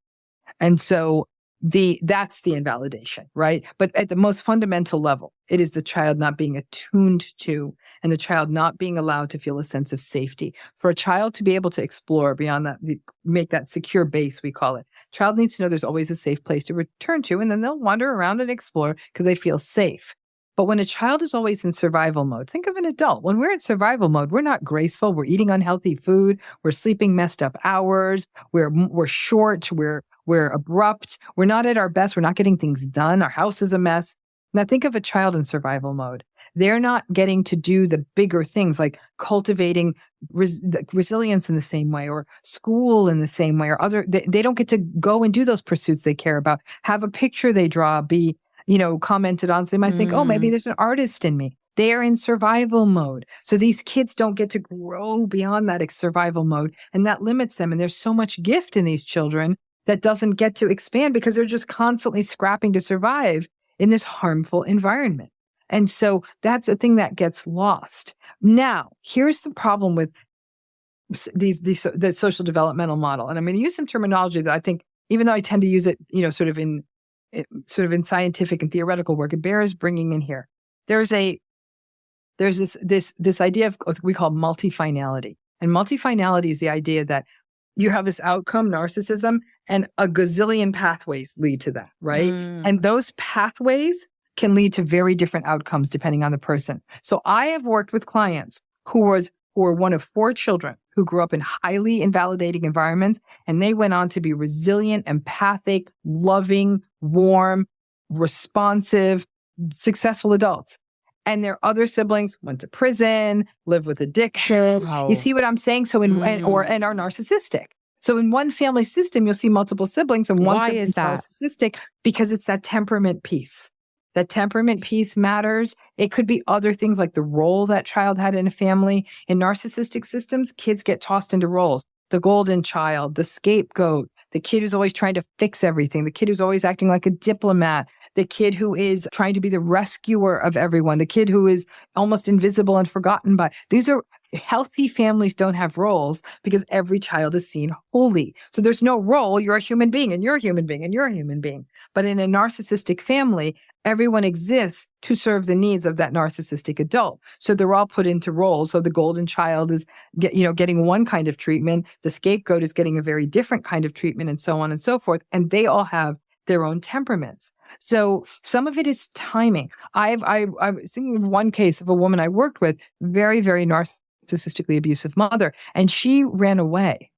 And so that's the invalidation, right? But at the most fundamental level, it is the child not being attuned to and the child not being allowed to feel a sense of safety. For a child to be able to explore beyond that, make that secure base, we call it. Child needs to know there's always a safe place to return to, and then they'll wander around and explore because they feel safe. But when a child is always in survival mode, think of an adult. When we're in survival mode, we're not graceful. We're eating unhealthy food. We're sleeping messed up hours. We're short. We're abrupt. We're not at our best. We're not getting things done. Our house is a mess. Now think of a child in survival mode. They're not getting to do the bigger things like cultivating resilience in the same way, or school in the same way, or they don't get to go and do those pursuits they care about, have a picture they draw, be commented on. So they might think, oh, maybe there's an artist in me. They're in survival mode. So these kids don't get to grow beyond that survival mode, and that limits them. And there's so much gift in these children that doesn't get to expand because they're just constantly scrapping to survive in this harmful environment. And so that's a thing that gets lost. Now, here's the problem with the social developmental model. And I'm going to use some terminology that I think, even though I tend to use it, sort of in scientific and theoretical work, it bears bringing in here. There's this idea of what we call multifinality. And multifinality is the idea that you have this outcome, narcissism, and a gazillion pathways lead to that, right? And those pathways can lead to very different outcomes depending on the person. So I have worked with clients who were one of 4 children who grew up in highly invalidating environments, and they went on to be resilient, empathic, loving, warm, responsive, successful adults. And their other siblings went to prison, lived with addiction. Wow. You see what I'm saying? So and are narcissistic. So in one family system, you'll see multiple siblings, and one sibling is narcissistic because it's that temperament piece. That temperament piece matters. It could be other things like the role that child had in a family. In narcissistic systems, kids get tossed into roles. The golden child, the scapegoat, the kid who's always trying to fix everything, the kid who's always acting like a diplomat, the kid who is trying to be the rescuer of everyone, the kid who is almost invisible and forgotten by. These are healthy families don't have roles because every child is seen wholly. So there's no role. You're a human being and you're a human being and you're a human being. But in a narcissistic family, everyone exists to serve the needs of that narcissistic adult. So they're all put into roles. So the golden child is getting one kind of treatment. The scapegoat is getting a very different kind of treatment, and so on and so forth. And they all have their own temperaments. So some of it is timing. I was thinking of one case of a woman I worked with, very, very narcissistically abusive mother, and she ran away.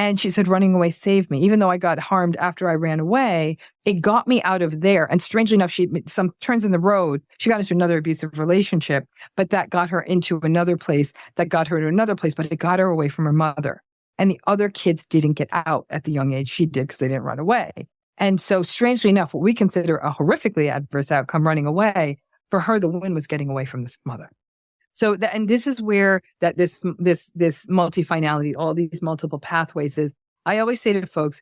And she said, running away saved me. Even though I got harmed after I ran away, it got me out of there. And strangely enough, some turns in the road, she got into another abusive relationship, but that got her into another place, that got her to another place, but it got her away from her mother. And the other kids didn't get out at the young age she did because they didn't run away. And so strangely enough, what we consider a horrifically adverse outcome, running away, for her, the win was getting away from this mother. So and this is where this multifinality, all these multiple pathways is. I always say to folks,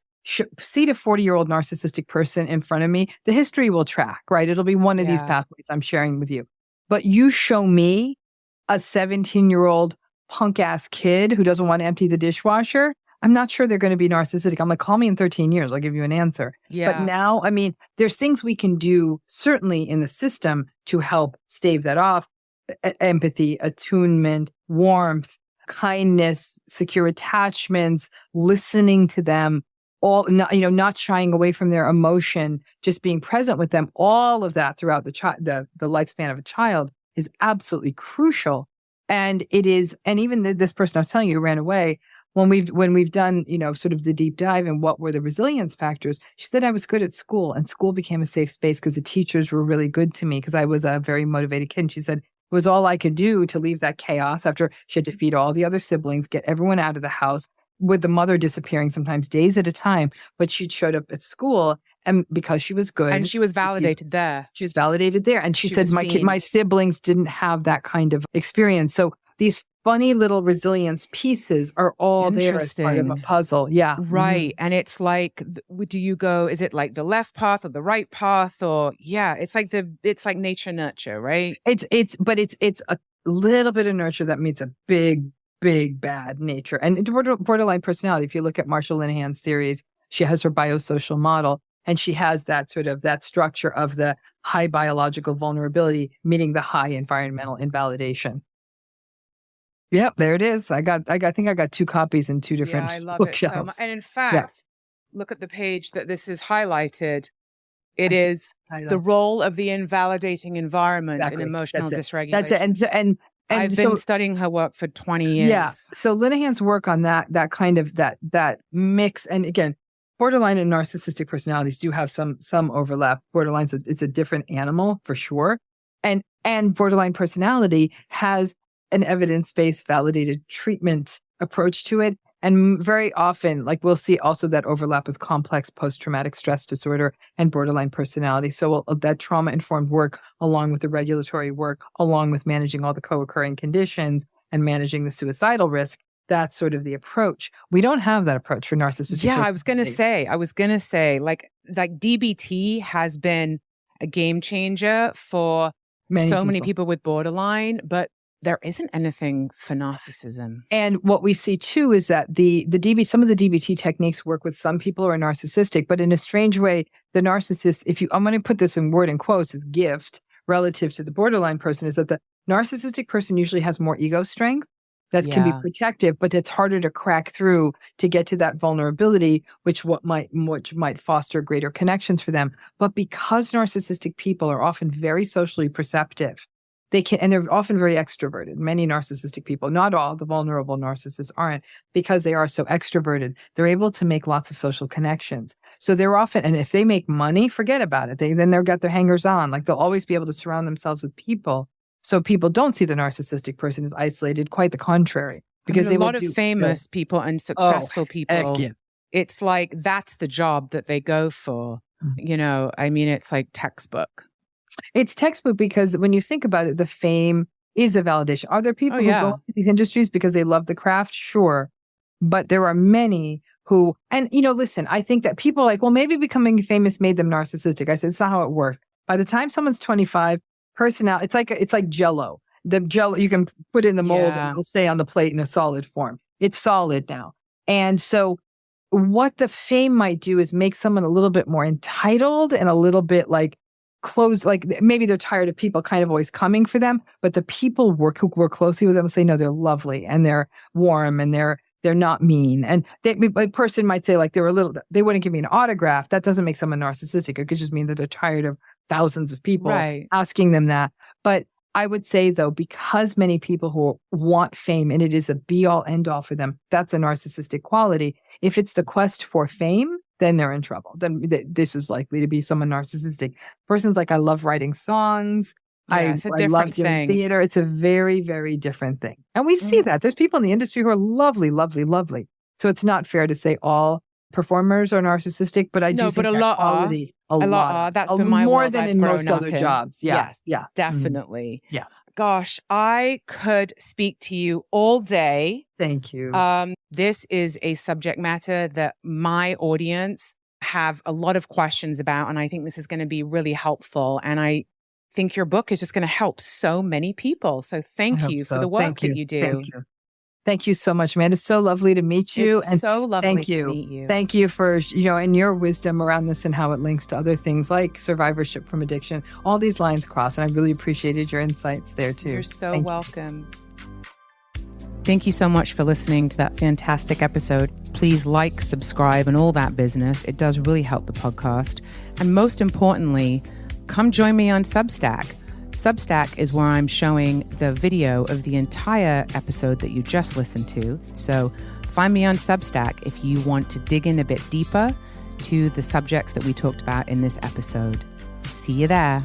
see a 40-year-old narcissistic person in front of me, the history will track, right? It'll be one of these pathways I'm sharing with you. But you show me a 17-year-old punk-ass kid who doesn't want to empty the dishwasher, I'm not sure they're going to be narcissistic. I'm like, call me in 13 years. I'll give you an answer. Yeah. But now, I mean, there's things we can do certainly in the system to help stave that off. Empathy, attunement, warmth, kindness, secure attachments, listening to them, all not shying away from their emotion, just being present with them. All of that throughout the lifespan of a child is absolutely crucial. And it is, and even this person I was telling you who ran away, when we've done, sort of the deep dive and what were the resilience factors, she said I was good at school, and school became a safe space because the teachers were really good to me because I was a very motivated kid. And she said it was all I could do to leave that chaos after she had to feed all the other siblings, get everyone out of the house, with the mother disappearing sometimes days at a time. But she'd showed up at school, and because she was good. And she was validated there. She was validated there. And she said my siblings didn't have that kind of experience. So these funny little resilience pieces are all there as part of a puzzle. Yeah. Right. Mm-hmm. And it's like, is it like the left path or the right path? Or it's like nature nurture, right? It's a little bit of nurture that meets a big bad nature. And borderline personality, if you look at Marsha Linehan's theories, she has her biosocial model. And she has that sort of that structure of the high biological vulnerability, meeting the high environmental invalidation. Yep, there it is. I think I got 2 copies in 2 different I love bookshelves. it so much. And in fact, look at the page that this is highlighted. It is the role of the invalidating environment in emotional dysregulation. That's it. And I've been studying her work for 20 years. Yeah. So Linehan's work on that kind of that mix, and again, borderline and narcissistic personalities do have some overlap. Borderline's it's a different animal for sure. And borderline personality has an evidence-based validated treatment approach to it. And very often, like we'll see also that overlap with complex post-traumatic stress disorder and borderline personality. So that trauma-informed work, along with the regulatory work, along with managing all the co-occurring conditions and managing the suicidal risk, that's sort of the approach. We don't have that approach for narcissistic. Yeah, I was going to say, like DBT has been a game changer for many people with borderline, but there isn't anything for narcissism. And what we see too is that some of the DBT techniques work with some people who are narcissistic, but in a strange way, the narcissist, I'm going to put this in word and quotes, is gift relative to the borderline person, is that the narcissistic person usually has more ego strength that can be protective, but it's harder to crack through to get to that vulnerability, which might foster greater connections for them. But because narcissistic people are often very socially perceptive, and they're often very extroverted. Many narcissistic people, not all, the vulnerable narcissists aren't, because they are so extroverted. They're able to make lots of social connections. So they're often, and if they make money, forget about it. Then they'll get their hangers on. Like they'll always be able to surround themselves with people. So people don't see the narcissistic person as isolated. Quite the contrary, because a lot of famous people and successful people. Yeah. It's like that's the job that they go for. Mm-hmm. It's like textbook. It's textbook because when you think about it, the fame is a validation. Are there people who go into these industries because they love the craft? Sure. But there are many who, and listen, I think that people are like, well, maybe becoming famous made them narcissistic. I said, it's not how it works. By the time someone's 25, it's like Jell-O. The Jell-O, you can put in the mold and it'll stay on the plate in a solid form. It's solid now. And so what the fame might do is make someone a little bit more entitled and a little bit like close, like maybe they're tired of people kind of always coming for them, but the people who work closely with them say, no, they're lovely and they're warm and they're not mean. And a person might say like they wouldn't give me an autograph. That doesn't make someone narcissistic. It could just mean that they're tired of thousands of people asking them that. But I would say though, because many people who want fame and it is a be all end all for them, that's a narcissistic quality. If it's the quest for fame, then they're in trouble. Then this is likely to be someone narcissistic. Person's like, I love writing songs. It's a different thing. Theater. It's a very, very different thing. And we see that. There's people in the industry who are lovely, lovely, lovely. So it's not fair to say all performers are narcissistic, but I do think a lot quality, are. A lot are. That's been my more than in most other jobs. Yeah. Yes, yeah. Definitely. Mm-hmm. Yeah. Gosh, I could speak to you all day. Thank you. This is a subject matter that my audience have a lot of questions about, and I think this is going to be really helpful. And I think your book is just going to help so many people. So thank you for the work that you do. Thank you so much, Amanda. It's so lovely to meet you. It's so lovely to meet you. Thank you for, and your wisdom around this and how it links to other things like survivorship from addiction. All these lines cross, and I really appreciated your insights there too. You're so welcome. Thank you so much for listening to that fantastic episode. Please like, subscribe, and all that business. It does really help the podcast. And most importantly, come join me on Substack. Substack is where I'm showing the video of the entire episode that you just listened to. So find me on Substack if you want to dig in a bit deeper to the subjects that we talked about in this episode. See you there.